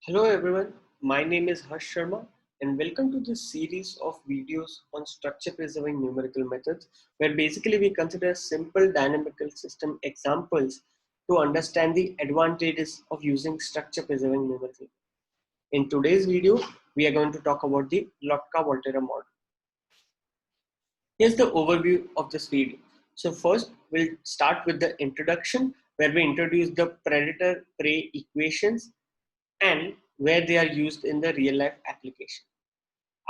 Hello everyone, my name is Harsh Sharma and welcome to this series of videos on structure preserving numerical methods where basically we consider simple dynamical system examples to understand the advantages of using structure preserving numerical. In today's video, we are going to talk about the Lotka-Volterra model. Here's the overview of this video. So first, we'll start with the introduction where we introduce the predator-prey equations and where they are used in the real life application.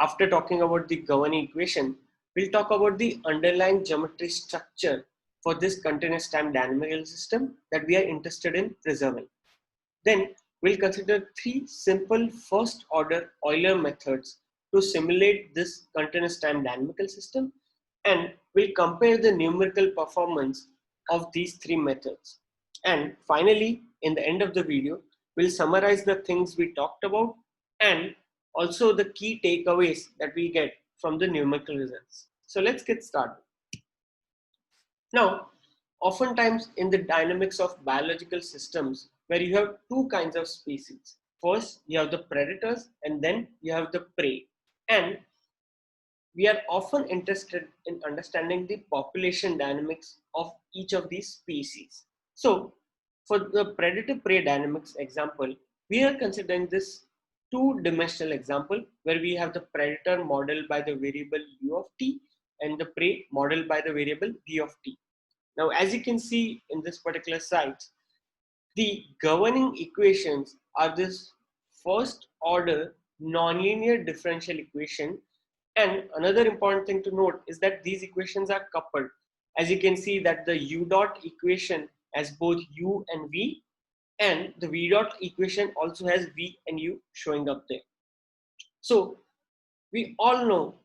After talking about the governing equation, we'll talk about the underlying geometry structure for this continuous time dynamical system that we are interested in preserving. Then we'll consider three simple first order Euler methods to simulate this continuous time dynamical system, and we'll compare the numerical performance of these three methods. And finally, in the end of the video, we'll summarize the things we talked about and also the key takeaways that we get from the numerical results. So let's get started. Now, oftentimes in the dynamics of biological systems, where you have two kinds of species. First, you have the predators and then you have the prey. And we are often interested in understanding the population dynamics of each of these species. So, for the predator-prey dynamics example, we are considering this two-dimensional example where we have the predator modeled by the variable u of t and the prey modeled by the variable v of t. Now, as you can see in this particular slide, the governing equations are this first order nonlinear differential equation. And another important thing to note is that these equations are coupled. As you can see that the u dot equation has both u and v, and the v dot equation also has v and u showing up there. So we all know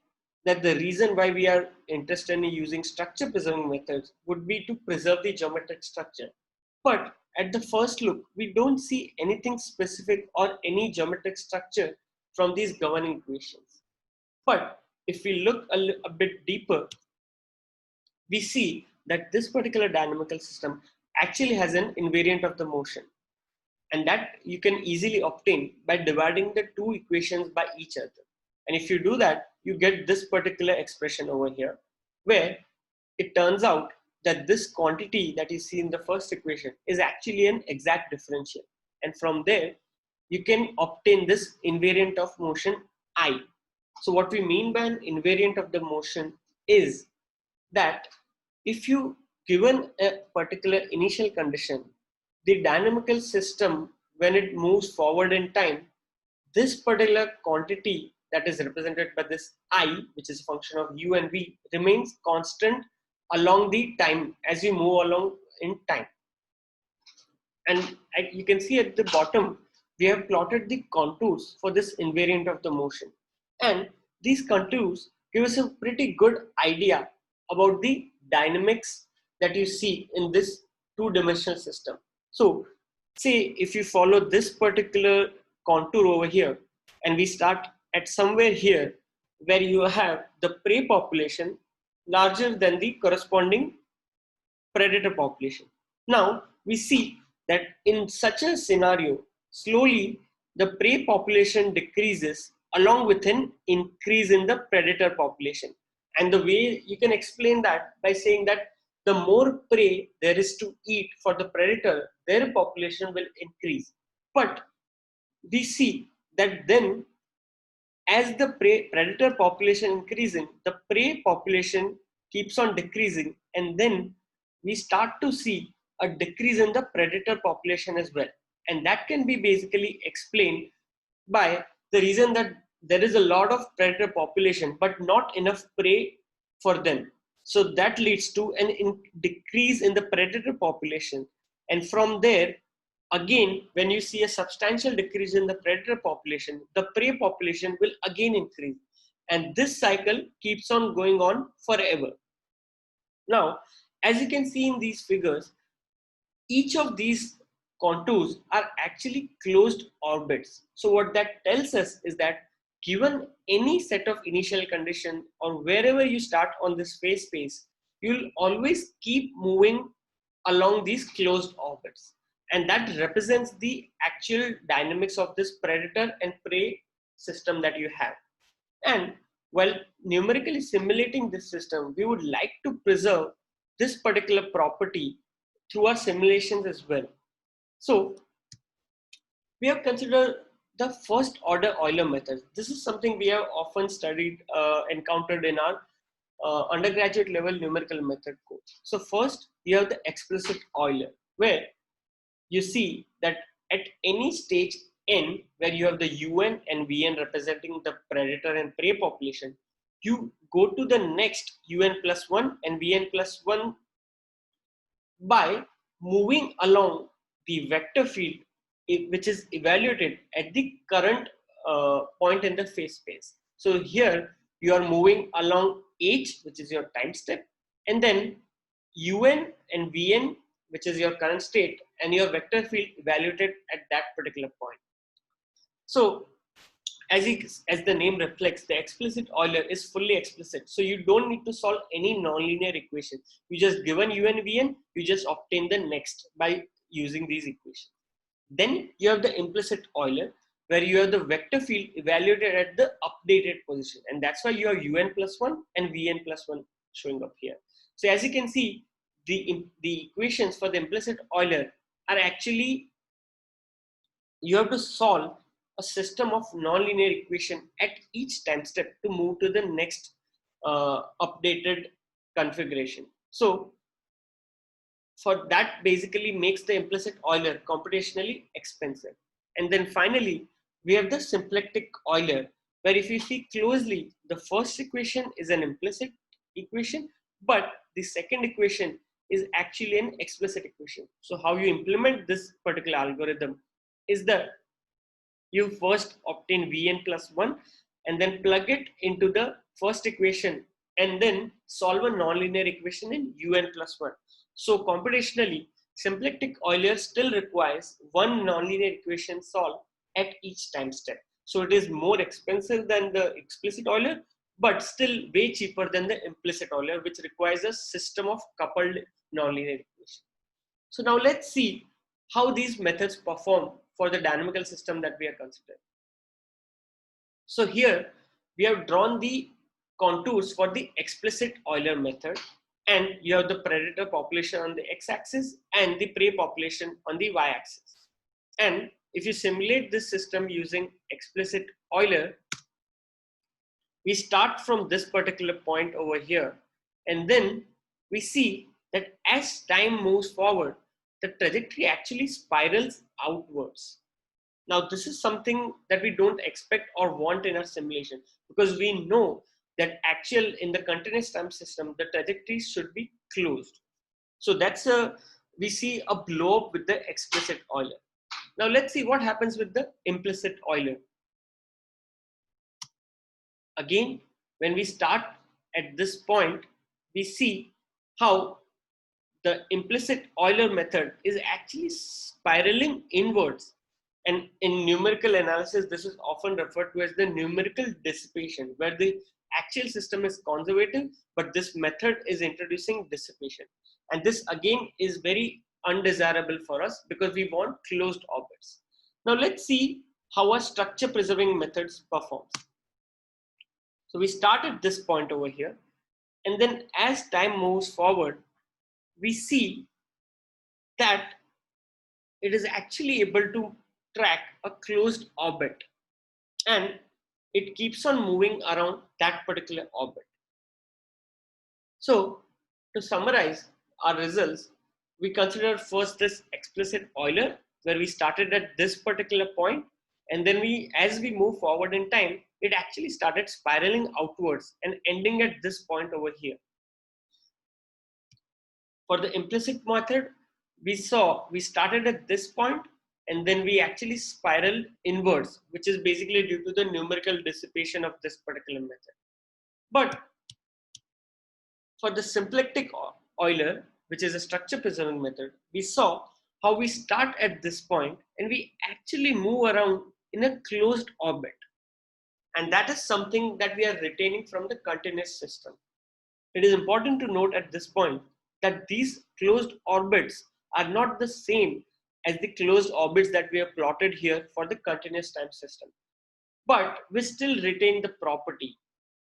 that the reason why we are interested in using structure preserving methods would be to preserve the geometric structure. But at the first look, we don't see anything specific or any geometric structure from these governing equations. But if we look a bit deeper, we see that this particular dynamical system actually has an invariant of the motion. And that you can easily obtain by dividing the two equations by each other. And if you do that, you get this particular expression over here, where it turns out that this quantity that you see in the first equation is actually an exact differential. And from there, you can obtain this invariant of motion I. So what we mean by an invariant of the motion is that if you given a particular initial condition, the dynamical system, when it moves forward in time, this particular quantity that is represented by this I, which is a function of u and v, remains constant along the time as you move along in time. And you can see at the bottom, we have plotted the contours for this invariant of the motion. And these contours give us a pretty good idea about the dynamics that you see in this two-dimensional system. So say if you follow this particular contour over here, and we start at somewhere here where you have the prey population larger than the corresponding predator population. Now we see that in such a scenario, slowly the prey population decreases along with an increase in the predator population. And the way you can explain that by saying that the more prey there is to eat for the predator, their population will increase. But we see that then as the predator population increasing, the prey population keeps on decreasing, and then we start to see a decrease in the predator population as well. And that can be basically explained by the reason that there is a lot of predator population but not enough prey for them. So that leads to an decrease in the predator population. And from there, again, when you see a substantial decrease in the predator population, the prey population will again increase. And this cycle keeps on going on forever. Now, as you can see in these figures, each of these contours are actually closed orbits. So what that tells us is that given any set of initial condition or wherever you start on this phase space, you'll always keep moving along these closed orbits. And that represents the actual dynamics of this predator and prey system that you have. And while numerically simulating this system, we would like to preserve this particular property through our simulations as well. So we have considered the first order Euler method. This is something we have often studied, encountered in our undergraduate level numerical method course. So first, you have the explicit Euler, where you see that at any stage n, where you have the un and vn representing the predator and prey population, you go to the next un plus 1 and vn plus 1 by moving along the vector field which is evaluated at the current point in the phase space. So here you are moving along h, which is your time step, and then un and vn, which is your current state, and your vector field evaluated at that particular point. So as the name reflects, the explicit Euler is fully explicit. So you don't need to solve any nonlinear equation. You just given un vn, you just obtain the next by using these equations. Then you have the implicit Euler, where you have the vector field evaluated at the updated position. And that's why you have un plus 1 and vn plus 1 showing up here. So as you can see, the equations for the implicit Euler are actually, you have to solve a system of nonlinear equation at each time step to move to the next updated configuration. So for that basically makes the implicit Euler computationally expensive. And then finally, we have the symplectic Euler, where if you see closely, the first equation is an implicit equation, but the second equation is actually an explicit equation. So how you implement this particular algorithm is that you first obtain vn plus 1 and then plug it into the first equation and then solve a nonlinear equation in un plus 1. So computationally, symplectic Euler still requires one nonlinear equation solved at each time step. So it is more expensive than the explicit Euler, but still way cheaper than the implicit Euler, which requires a system of coupled nonlinear equations. So now let's see how these methods perform for the dynamical system that we are considering. So here we have drawn the contours for the explicit Euler method, and you have the predator population on the x-axis and the prey population on the y-axis. And if you simulate this system using explicit Euler, we start from this particular point over here, and then we see that as time moves forward, the trajectory actually spirals outwards. Now, this is something that we don't expect or want in our simulation, because we know that in the continuous time system, the trajectory should be closed. So we see a blow up with the explicit Euler. Now let's see what happens with the implicit Euler. Again, when we start at this point, we see how the implicit Euler method is actually spiraling inwards. And in numerical analysis, this is often referred to as the numerical dissipation, where the actual system is conservative, but this method is introducing dissipation. And this again is very undesirable for us because we want closed orbits. Now let's see how our structure preserving methods performs. So we start at this point over here, and then as time moves forward, we see that it is actually able to track a closed orbit, and it keeps on moving around that particular orbit. So to summarize our results, we consider first this explicit Euler, where we started at this particular point, and then as we move forward in time, it actually started spiraling outwards and ending at this point over here. For the implicit method, we started at this point and then we actually spiraled inwards, which is basically due to the numerical dissipation of this particular method. But for the symplectic Euler, which is a structure preserving method, we saw how we start at this point and we actually move around in a closed orbit. And that is something that we are retaining from the continuous system. It is important to note at this point that these closed orbits are not the same as the closed orbits that we have plotted here for the continuous time system. But we still retain the property.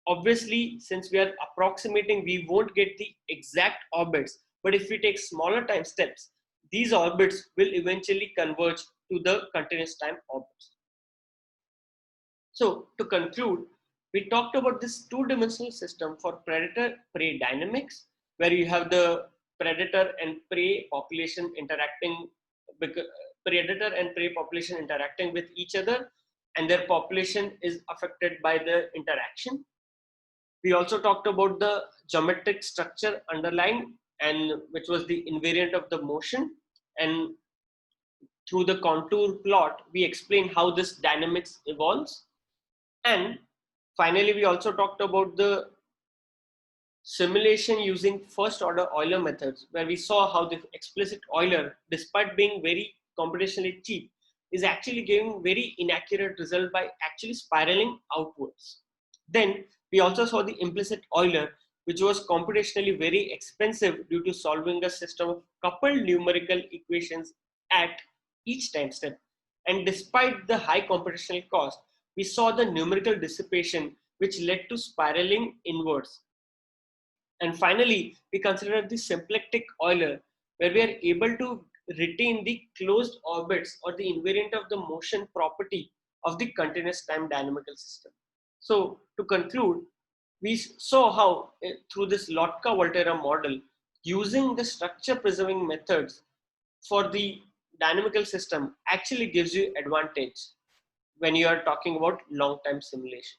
Obviously, since we are approximating, we won't get the exact orbits, but if we take smaller time steps, these orbits will eventually converge to the continuous time orbits. So to conclude, we talked about this two-dimensional system for predator-prey dynamics, where you have the predator and prey population interacting, predator and prey population interacting with each other, and their population is affected by the interaction. We also talked about the geometric structure underlying, and which was the invariant of the motion. And through the contour plot, we explained how this dynamics evolves. And finally, we also talked about the simulation using first order Euler methods, where we saw how the explicit Euler, despite being very computationally cheap, is actually giving very inaccurate result by actually spiraling outwards. Then we also saw the implicit Euler, which was computationally very expensive due to solving a system of coupled numerical equations at each time step. And despite the high computational cost, we saw the numerical dissipation, which led to spiraling inwards. And finally, we considered the symplectic Euler, where we are able to retain the closed orbits or the invariant of the motion property of the continuous time dynamical system. So to conclude, we saw how through this Lotka-Volterra model, using the structure preserving methods for the dynamical system actually gives you advantage when you are talking about long-time simulation.